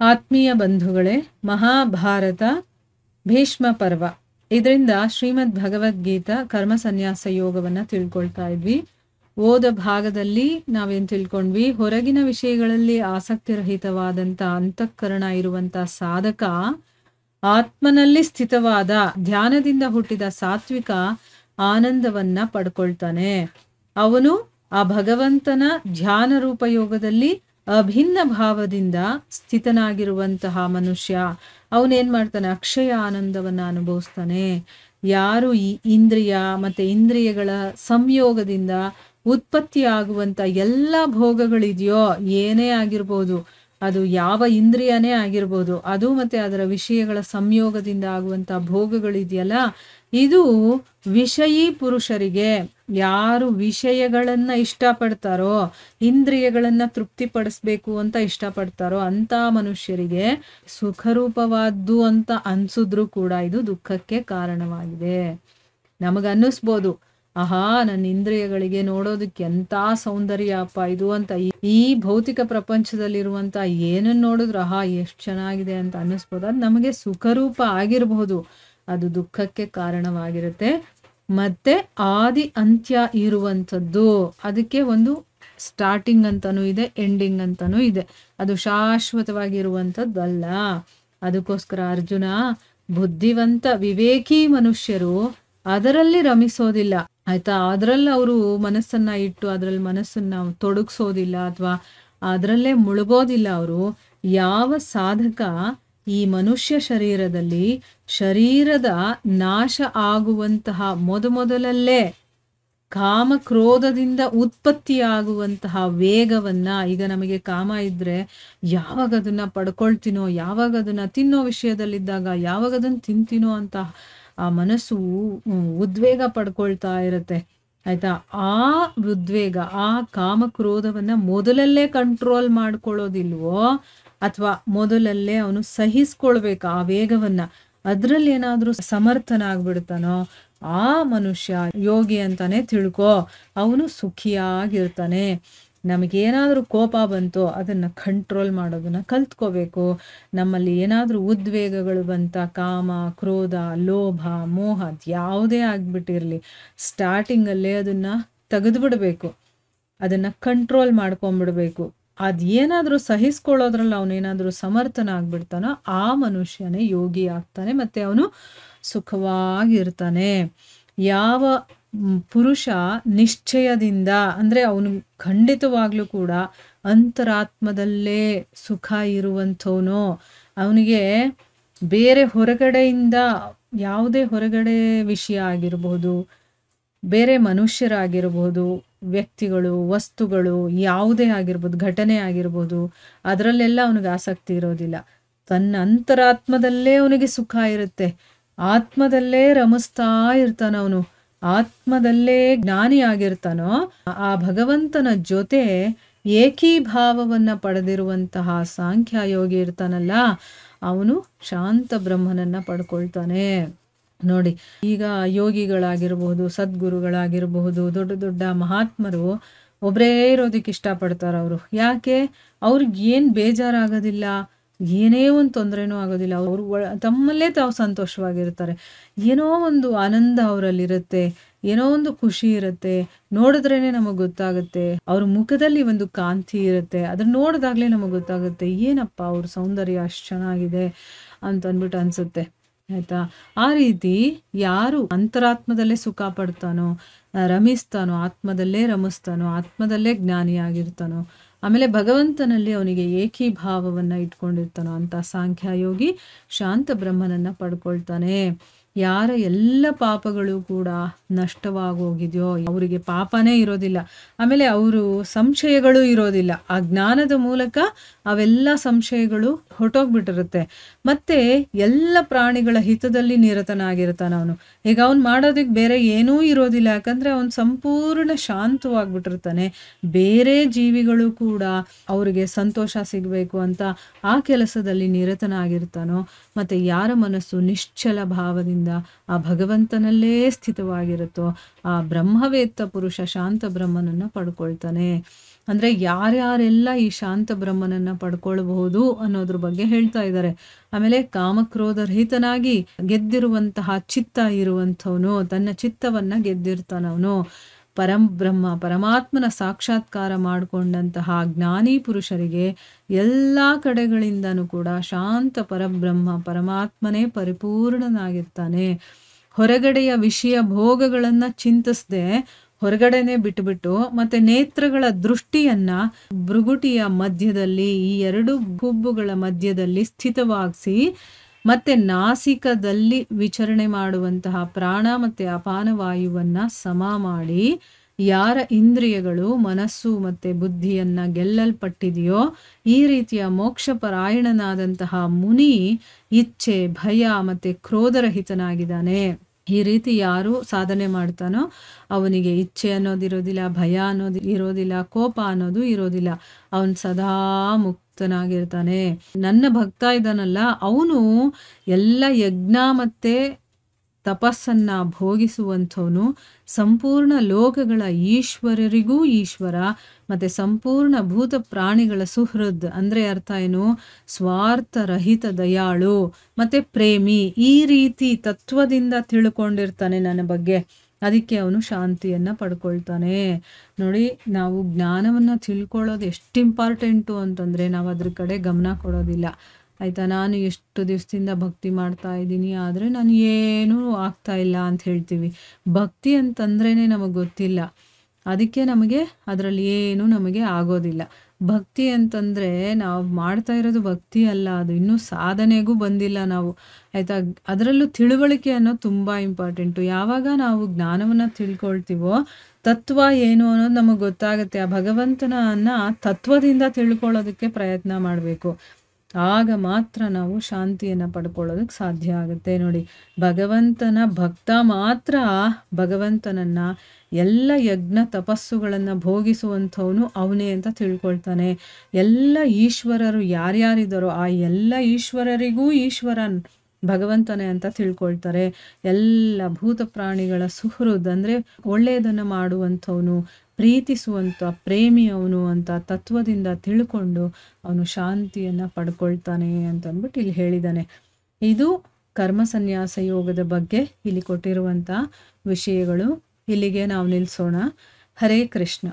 ಆತ್ಮೀಯ ಬಂಧುಗಳೇ, ಮಹಾಭಾರತ ಭೀಷ್ಮ ಪರ್ವ ಇದರಿಂದ ಶ್ರೀಮದ್ ಭಗವದ್ಗೀತಾ ಕರ್ಮ ಸನ್ಯಾಸ ಯೋಗವನ್ನು ತಿಳ್ಕೊಳ್ತಾ ಇದ್ವಿ. ಓದ ಭಾಗದಲ್ಲಿ ನಾವೇನು ತಿಳ್ಕೊಂಡ್ವಿ, ಹೊರಗಿನ ವಿಷಯಗಳಲ್ಲಿ ಆಸಕ್ತಿರಹಿತವಾದಂಥ ಅಂತಃಕರಣ ಇರುವಂಥ ಸಾಧಕ ಆತ್ಮನಲ್ಲಿ ಸ್ಥಿತವಾದ ಧ್ಯಾನದಿಂದ ಹುಟ್ಟಿದ ಸಾತ್ವಿಕ ಆನಂದವನ್ನ ಪಡ್ಕೊಳ್ತಾನೆ. ಅವನು ಆ ಭಗವಂತನ ಧ್ಯಾನ ರೂಪ ಯೋಗದಲ್ಲಿ ಅಭಿನ್ನ ಭಾವದಿಂದ ಸ್ಥಿತನಾಗಿರುವಂತಹ ಮನುಷ್ಯ. ಅವನೇನ್ ಮಾಡ್ತಾನೆ, ಅಕ್ಷಯ ಆನಂದವನ್ನ ಅನುಭವಿಸ್ತಾನೆ. ಯಾರು ಈ ಇಂದ್ರಿಯ ಮತ್ತೆ ಇಂದ್ರಿಯಗಳ ಸಂಯೋಗದಿಂದ ಉತ್ಪತ್ತಿ ಆಗುವಂತ ಎಲ್ಲ ಭೋಗಗಳಿದೆಯೋ, ಏನೇ ಆಗಿರ್ಬೋದು, ಅದು ಯಾವ ಇಂದ್ರಿಯನೇ ಆಗಿರ್ಬೋದು, ಅದು ಮತ್ತೆ ಅದರ ವಿಷಯಗಳ ಸಂಯೋಗದಿಂದ ಆಗುವಂತ ಭೋಗಗಳಿದೆಯಲ್ಲ, ಇದು ವಿಷಯೀ ಪುರುಷರಿಗೆ, ಯಾರು ವಿಷಯಗಳನ್ನ ಇಷ್ಟಪಡ್ತಾರೋ, ಇಂದ್ರಿಯಗಳನ್ನ ತೃಪ್ತಿಪಡಿಸ್ಬೇಕು ಅಂತ ಇಷ್ಟಪಡ್ತಾರೋ ಅಂತ ಮನುಷ್ಯರಿಗೆ ಸುಖರೂಪವಾದ್ದು ಅಂತ ಅನ್ಸಿದ್ರು ಕೂಡ ಇದು ದುಃಖಕ್ಕೆ ಕಾರಣವಾಗಿದೆ. ನಮಗನ್ನಿಸ್ಬೋದು, ಆಹಾ, ನನ್ನ ಇಂದ್ರಿಯಗಳಿಗೆ ನೋಡೋದಕ್ಕೆ ಎಂಥ ಸೌಂದರ್ಯ ಅಪ್ಪ ಇದು ಅಂತ. ಈ ಭೌತಿಕ ಪ್ರಪಂಚದಲ್ಲಿರುವಂಥ ಏನನ್ನು ನೋಡಿದ್ರು ಆಹಾ ಎಷ್ಟು ಚೆನ್ನಾಗಿದೆ ಅಂತ ಅನ್ನಿಸ್ಬೋದು. ಅದು ನಮಗೆ ಸುಖರೂಪ ಆಗಿರಬಹುದು, ಅದು ದುಃಖಕ್ಕೆ ಕಾರಣವಾಗಿರುತ್ತೆ. ಮತ್ತೆ ಆದಿ ಅಂತ್ಯ ಇರುವಂಥದ್ದು, ಅದಕ್ಕೆ ಒಂದು ಸ್ಟಾರ್ಟಿಂಗ್ ಅಂತಾನೂ ಇದೆ, ಎಂಡಿಂಗ್ ಅಂತಾನೂ ಇದೆ. ಅದು ಶಾಶ್ವತವಾಗಿರುವಂಥದ್ದಲ್ಲ. ಅದಕ್ಕೋಸ್ಕರ ಅರ್ಜುನ, ಬುದ್ಧಿವಂತ ವಿವೇಕಿ ಮನುಷ್ಯರು ಅದರಲ್ಲಿ ರಮಿಸೋದಿಲ್ಲ, ಆಯ್ತಾ. ಅದರಲ್ಲಿ ಅವರು ಮನಸ್ಸನ್ನ ಇಟ್ಟು ಅದರಲ್ಲಿ ಮನಸ್ಸನ್ನ ತೊಡಗಿಸೋದಿಲ್ಲ ಅಥವಾ ಅದರಲ್ಲೇ ಮುಳುಗೋದಿಲ್ಲ. ಅವರು ಯಾವ ಸಾಧಕ ಈ ಮನುಷ್ಯ ಶರೀರದಲ್ಲಿ ಶರೀರದ ನಾಶ ಆಗುವಂತಹ ಮೊದಲಲ್ಲೇ ಕಾಮ ಕ್ರೋಧದಿಂದ ಉತ್ಪತ್ತಿಯಾಗುವಂತಹ ವೇಗವನ್ನ, ಈಗ ನಮಗೆ ಕಾಮ ಇದ್ರೆ ಯಾವಾಗ ಅದನ್ನ ಪಡ್ಕೊಳ್ತೀನೋ, ಯಾವಾಗ ಅದನ್ನ ತಿನ್ನೋ ವಿಷಯದಲ್ಲಿದ್ದಾಗ ಯಾವಾಗ ಅದನ್ನ ತಿಂತೀನೋ ಅಂತ ಆ ಮನಸ್ಸು ಉದ್ವೇಗ ಪಡ್ಕೊಳ್ತಾ ಇರುತ್ತೆ, ಆಯ್ತಾ. ಆ ಉದ್ವೇಗ, ಆ ಕಾಮ ಕ್ರೋಧವನ್ನ ಮೊದಲಲ್ಲೇ ಕಂಟ್ರೋಲ್ ಮಾಡ್ಕೊಳ್ಳೋದಿಲ್ವೋ, ಅಥವಾ ಮೊದಲಲ್ಲೇ ಅವನು ಸಹಿಸ್ಕೊಳ್ಬೇಕು ಆ ವೇಗವನ್ನ, ಅದ್ರಲ್ಲಿ ಏನಾದ್ರೂ ಸಮರ್ಥನಾಗ್ಬಿಡ್ತಾನೋ ಆ ಮನುಷ್ಯ ಯೋಗಿ ಅಂತಾನೆ ತಿಳ್ಕೊ. ಅವನು ಸುಖಿಯಾಗಿರ್ತಾನೆ. ನಮಗೇನಾದ್ರೂ ಕೋಪ ಬಂತು, ಅದನ್ನ ಕಂಟ್ರೋಲ್ ಮಾಡೋದನ್ನ ಕಲ್ತ್ಕೋಬೇಕು. ನಮ್ಮಲ್ಲಿ ಏನಾದ್ರೂ ಉದ್ವೇಗಗಳು ಬಂತ, ಕಾಮ ಕ್ರೋಧ ಲೋಭ ಮೋಹ ಯಾವುದೇ ಆಗ್ಬಿಟ್ಟಿರ್ಲಿ, ಸ್ಟಾರ್ಟಿಂಗಲ್ಲೇ ಅದನ್ನ ತೆಗೆದುಬಿಡ್ಬೇಕು, ಅದನ್ನ ಕಂಟ್ರೋಲ್ ಮಾಡ್ಕೊಂಡ್ಬಿಡ್ಬೇಕು. ಅದೇನಾದ್ರೂ ಸಹಿಸ್ಕೊಳ್ಳೋದ್ರಲ್ಲಿ ಅವನೇನಾದ್ರೂ ಸಮರ್ಥನಾಗ್ಬಿಡ್ತಾನೋ ಆ ಮನುಷ್ಯನೇ ಯೋಗಿ ಆಗ್ತಾನೆ, ಮತ್ತೆ ಅವನು ಸುಖವಾಗಿರ್ತಾನೆ. ಯಾವ ಪುರುಷ ನಿಶ್ಚಯದಿಂದ, ಅಂದ್ರೆ ಅವನು ಖಂಡಿತವಾಗ್ಲೂ ಕೂಡ ಅಂತರಾತ್ಮದಲ್ಲೇ ಸುಖ ಇರುವಂಥವನು, ಅವನಿಗೆ ಬೇರೆ ಹೊರಗಡೆಯಿಂದ ಯಾವುದೇ ಹೊರಗಡೆ ವಿಷಯ ಆಗಿರ್ಬೋದು, ಬೇರೆ ಮನುಷ್ಯರಾಗಿರ್ಬೋದು, ವ್ಯಕ್ತಿಗಳು ವಸ್ತುಗಳು ಯಾವುದೇ ಆಗಿರ್ಬೋದು, ಘಟನೆ ಆಗಿರ್ಬೋದು, ಅದರಲ್ಲೆಲ್ಲ ಅವನಿಗೆ ಆಸಕ್ತಿ ಇರೋದಿಲ್ಲ. ತನ್ನ ಅಂತರಾತ್ಮದಲ್ಲೇ ಅವನಿಗೆ ಸುಖ ಇರುತ್ತೆ, ಆತ್ಮದಲ್ಲೇ ರಮಿಸ್ತಾ ಇರ್ತಾನ. ಅವನು ಆತ್ಮದಲ್ಲೇ ಜ್ಞಾನಿ ಆಗಿರ್ತಾನೋ, ಆ ಭಗವಂತನ ಜೊತೆ ಏಕೀಭಾವವನ್ನ ಪಡೆದಿರುವಂತಹ ಸಾಂಖ್ಯ ಯೋಗಿ ಇರ್ತಾನಲ್ಲ, ಅವನು ಶಾಂತ ಬ್ರಹ್ಮನನ್ನ ಪಡ್ಕೊಳ್ತಾನೆ. ನೋಡಿ, ಈಗ ಯೋಗಿಗಳಾಗಿರ್ಬಹುದು, ಸದ್ಗುರುಗಳಾಗಿರಬಹುದು, ದೊಡ್ಡ ದೊಡ್ಡ ಮಹಾತ್ಮರು ಒಬ್ಬರೇ ಇರೋದಕ್ಕೆ ಇಷ್ಟಪಡ್ತಾರೆ. ಅವರು ಯಾಕೆ, ಅವ್ರಿಗೆ ಏನು ಬೇಜಾರಾಗೋದಿಲ್ಲ, ಏನೇ ಒಂದು ತೊಂದರೆನೂ ಆಗೋದಿಲ್ಲ. ಅವರು ತಮ್ಮಲ್ಲೇ ತಾವು ಸಂತೋಷವಾಗಿರ್ತಾರೆ. ಏನೋ ಒಂದು ಆನಂದ ಅವರಲ್ಲಿರುತ್ತೆ, ಏನೋ ಒಂದು ಖುಷಿ ಇರುತ್ತೆ. ನೋಡಿದ್ರೇನೆ ನಮಗೆ ಗೊತ್ತಾಗುತ್ತೆ, ಅವ್ರ ಮುಖದಲ್ಲಿ ಒಂದು ಕಾಂತಿ ಇರುತ್ತೆ. ಅದನ್ನ ನೋಡಿದಾಗ್ಲೇ ನಮಗೆ ಗೊತ್ತಾಗುತ್ತೆ, ಏನಪ್ಪ ಅವ್ರ ಸೌಂದರ್ಯ ಅಷ್ಟು ಚೆನ್ನಾಗಿದೆ ಅಂತ ಅಂದ್ಬಿಟ್ಟು ಅನ್ಸುತ್ತೆ, ಆಯ್ತಾ. ಆ ರೀತಿ ಯಾರು ಅಂತರಾತ್ಮದಲ್ಲೇ ಸುಖ ಪಡ್ತಾನೋ, ರಮಿಸ್ತಾನೋ, ಆತ್ಮದಲ್ಲೇ ರಮಿಸ್ತಾನೋ, ಆತ್ಮದಲ್ಲೇ ಜ್ಞಾನಿಯಾಗಿರ್ತಾನೋ, ಆಮೇಲೆ ಭಗವಂತನಲ್ಲಿ ಅವನಿಗೆ ಏಕೀಭಾವವನ್ನ ಇಟ್ಕೊಂಡಿರ್ತಾನೋ ಅಂತ ಸಾಂಖ್ಯ ಯೋಗಿ ಶಾಂತ ಬ್ರಹ್ಮನನ್ನ ಪಡ್ಕೊಳ್ತಾನೆ. ಯಾರ ಎಲ್ಲ ಪಾಪಗಳು ಕೂಡ ನಷ್ಟವಾಗೋಗಿದೆಯೋ, ಅವರಿಗೆ ಪಾಪನೇ ಇರೋದಿಲ್ಲ, ಆಮೇಲೆ ಅವರು ಸಂಶಯಗಳು ಇರೋದಿಲ್ಲ. ಆ ಜ್ಞಾನದ ಮೂಲಕ ಅವೆಲ್ಲ ಸಂಶಯಗಳು ಹೊಟ್ಟೋಗ್ಬಿಟ್ಟಿರುತ್ತೆ. ಮತ್ತೆ ಎಲ್ಲ ಪ್ರಾಣಿಗಳ ಹಿತದಲ್ಲಿ ನಿರತನಾಗಿರ್ತಾನ ಅವನು. ಈಗ ಅವನು ಮಾಡೋದಕ್ಕೆ ಬೇರೆ ಏನೂ ಇರೋದಿಲ್ಲ, ಯಾಕಂದ್ರೆ ಅವನು ಸಂಪೂರ್ಣ ಶಾಂತವಾಗ್ಬಿಟ್ಟಿರ್ತಾನೆ. ಬೇರೆ ಜೀವಿಗಳು ಕೂಡ ಅವರಿಗೆ ಸಂತೋಷ ಸಿಗಬೇಕು ಅಂತ ಆ ಕೆಲಸದಲ್ಲಿ ನಿರತನಾಗಿರ್ತಾನೋ. ಮತ್ತೆ ಯಾರ ಮನಸ್ಸು ನಿಶ್ಚಲ ಭಾವದಿಂದ ಆ ಭಗವಂತನಲ್ಲೇ ಸ್ಥಿತವಾಗಿರುತ್ತೋ ಆ ಬ್ರಹ್ಮವೇತ್ತ ಪುರುಷ ಶಾಂತ ಬ್ರಹ್ಮನನ್ನು ಪಡ್ಕೊಳ್ತಾನೆ. ಅಂದರೆ ಯಾರ್ಯಾರೆಲ್ಲ ಈ ಶಾಂತ ಬ್ರಹ್ಮನನ್ನು ಪಡ್ಕೊಳ್ಬಹುದು ಅನ್ನೋದ್ರ ಬಗ್ಗೆ ಹೇಳ್ತಾ ಇದ್ದಾರೆ. ಆಮೇಲೆ ಕಾಮಕ್ರೋಧ ರಹಿತನಾಗಿ ಗೆದ್ದಿರುವಂತಹ ಚಿತ್ತ ಇರುವಂಥವನು, ತನ್ನ ಚಿತ್ತವನ್ನು ಗೆದ್ದಿರ್ತಾನವನು, ಪರಂಬ್ರಹ್ಮ ಪರಮಾತ್ಮನ ಸಾಕ್ಷಾತ್ಕಾರ ಮಾಡಿಕೊಂಡಂತಹ ಜ್ಞಾನಿ ಪುರುಷರಿಗೆ ಎಲ್ಲ ಕಡೆಗಳಿಂದನೂ ಕೂಡ ಶಾಂತ ಪರಬ್ರಹ್ಮ ಪರಮಾತ್ಮನೇ ಪರಿಪೂರ್ಣನಾಗಿರ್ತಾನೆ. ಹೊರಗಡೆಯ ವಿಷಯ ಭೋಗಗಳನ್ನು ಚಿಂತಿಸದೆ ಹೊರಗಡೆನೆ ಬಿಟ್ಟುಬಿಟ್ಟು ಮತ್ತೆ ನೇತ್ರಗಳ ದೃಷ್ಟಿಯನ್ನ ಭೃಗುಟಿಯ ಮಧ್ಯದಲ್ಲಿ, ಈ ಎರಡು ಹುಬ್ಬುಗಳ ಮಧ್ಯದಲ್ಲಿ ಸ್ಥಿತವಾಗಿಸಿ ಮತ್ತೆ ನಾಸಿಕದಲ್ಲಿ ವಿಚರಣೆ ಮಾಡುವಂತಹ ಪ್ರಾಣ ಮತ್ತೆ ಅಪಾನ ವಾಯುವನ್ನ ಸಮ ಮಾಡಿ ಯಾರ ಇಂದ್ರಿಯಗಳು ಮನಸ್ಸು ಮತ್ತೆ ಬುದ್ಧಿಯನ್ನ ಗೆಲ್ಲಲ್ಪಟ್ಟಿದೆಯೋ ಈ ರೀತಿಯ ಮೋಕ್ಷಪರಾಯಣನಾದಂತಹ ಮುನಿ ಇಚ್ಛೆ ಭಯ ಮತ್ತೆ ಕ್ರೋಧರಹಿತನಾಗಿದ್ದಾನೆ. ಈ ರೀತಿ ಯಾರು ಸಾಧನೆ ಮಾಡ್ತಾನೋ ಅವನಿಗೆ ಇಚ್ಛೆ ಅನ್ನೋದಿರೋದಿಲ್ಲ, ಭಯ ಅನ್ನೋದು ಇರೋದಿಲ್ಲ, ಕೋಪ ಅನ್ನೋದು ಇರೋದಿಲ್ಲ. ಅವನು ಸದಾ ಮುಕ್ತನಾಗಿರ್ತಾನೆ. ನನ್ನ ಭಕ್ತ ಇದ್ದಾನಲ್ಲ, ಅವನು ಎಲ್ಲ ಯಜ್ಞ ಮತ್ತೆ ತಪಸ್ಸನ್ನ ಭೋಗಿಸುವಂಥವನು, ಸಂಪೂರ್ಣ ಲೋಕಗಳ ಈಶ್ವರರಿಗೂ ಈಶ್ವರ ಮತ್ತೆ ಸಂಪೂರ್ಣ ಭೂತ ಪ್ರಾಣಿಗಳ ಸುಹೃದ್. ಅಂದ್ರೆ ಅರ್ಥ ಏನು? ಸ್ವಾರ್ಥರಹಿತ ದಯಾಳು ಮತ್ತೆ ಪ್ರೇಮಿ. ಈ ರೀತಿ ತತ್ವದಿಂದ ತಿಳ್ಕೊಂಡಿರ್ತಾನೆ ನನ್ನ ಬಗ್ಗೆ. ಅದಕ್ಕೆ ಅವನು ಶಾಂತಿಯನ್ನ ಪಡ್ಕೊಳ್ತಾನೆ. ನೋಡಿ, ನಾವು ಜ್ಞಾನವನ್ನ ತಿಳ್ಕೊಳ್ಳೋದು ಎಷ್ಟು ಇಂಪಾರ್ಟೆಂಟು ಅಂತಂದ್ರೆ ನಾವು ಅದ್ರ ಕಡೆ ಗಮನ ಕೊಡೋದಿಲ್ಲ. ಆಯಿತಾ? ನಾನು ಎಷ್ಟು ದಿವಸದಿಂದ ಭಕ್ತಿ ಮಾಡ್ತಾ ಇದ್ದೀನಿ, ಆದರೆ ನಾನು ಏನೂ ಆಗ್ತಾ ಇಲ್ಲ ಅಂತ ಹೇಳ್ತೀವಿ. ಭಕ್ತಿ ಅಂತಂದ್ರೇ ನಮಗೆ ಗೊತ್ತಿಲ್ಲ, ಅದಕ್ಕೆ ನಮಗೆ ಅದರಲ್ಲಿ ಏನೂ ನಮಗೆ ಆಗೋದಿಲ್ಲ. ಭಕ್ತಿ ಅಂತಂದರೆ ನಾವು ಮಾಡ್ತಾ ಇರೋದು ಭಕ್ತಿ ಅಲ್ಲ, ಅದು ಇನ್ನೂ ಸಾಧನೆಗೂ ಬಂದಿಲ್ಲ ನಾವು. ಆಯಿತಾ? ಅದರಲ್ಲೂ ತಿಳುವಳಿಕೆ ಅನ್ನೋದು ತುಂಬ ಇಂಪಾರ್ಟೆಂಟು. ಯಾವಾಗ ನಾವು ಜ್ಞಾನವನ್ನು ತಿಳ್ಕೊಳ್ತೀವೋ ತತ್ವ ಏನು ಅನ್ನೋದು ನಮಗೆ ಗೊತ್ತಾಗುತ್ತೆ. ಆ ಭಗವಂತನನ್ನು ತತ್ವದಿಂದ ತಿಳ್ಕೊಳ್ಳೋದಕ್ಕೆ ಪ್ರಯತ್ನ ಮಾಡಬೇಕು. ಆಗ ಮಾತ್ರ ನಾವು ಶಾಂತಿಯನ್ನು ಪಡ್ಕೊಳ್ಳೋದಕ್ಕೆ ಸಾಧ್ಯ ಆಗುತ್ತೆ. ನೋಡಿ, ಭಗವಂತನ ಭಕ್ತ ಮಾತ್ರ ಭಗವಂತನನ್ನು ಎಲ್ಲ ಯಜ್ಞ ತಪಸ್ಸುಗಳನ್ನು ಭೋಗಿಸುವಂಥವನು ಅವನೇ ಅಂತ ತಿಳ್ಕೊಳ್ತಾನೆ. ಎಲ್ಲ ಈಶ್ವರರು ಯಾರ್ಯಾರಿದ್ದಾರೋ ಆ ಎಲ್ಲ ಈಶ್ವರರಿಗೂ ಈಶ್ವರನ್ ಭಗವಂತನೇ ಅಂತ ತಿಳ್ಕೊಳ್ತಾರೆ. ಎಲ್ಲ ಭೂತ ಪ್ರಾಣಿಗಳ ಸುಹೃದ್ ಅಂದರೆ ಒಳ್ಳೆಯದನ್ನು ಮಾಡುವಂಥವನು, ಪ್ರೀತಿಸುವಂಥ ಪ್ರೇಮಿ ಅವನು ಅಂತ ತತ್ವದಿಂದ ತಿಳ್ಕೊಂಡು ಅವನು ಶಾಂತಿಯನ್ನು ಪಡ್ಕೊಳ್ತಾನೆ ಅಂತಂದ್ಬಿಟ್ಟು ಇಲ್ಲಿ ಹೇಳಿದ್ದಾನೆ. ಇದು ಕರ್ಮ ಸನ್ಯಾಸ ಯೋಗದ ಬಗ್ಗೆ ಇಲ್ಲಿ ಕೊಟ್ಟಿರುವಂಥ ವಿಷಯಗಳು. ಇಲ್ಲಿಗೆ ನಾವು ನಿಲ್ಲಿಸೋಣ. ಹರೇ ಕೃಷ್ಣ.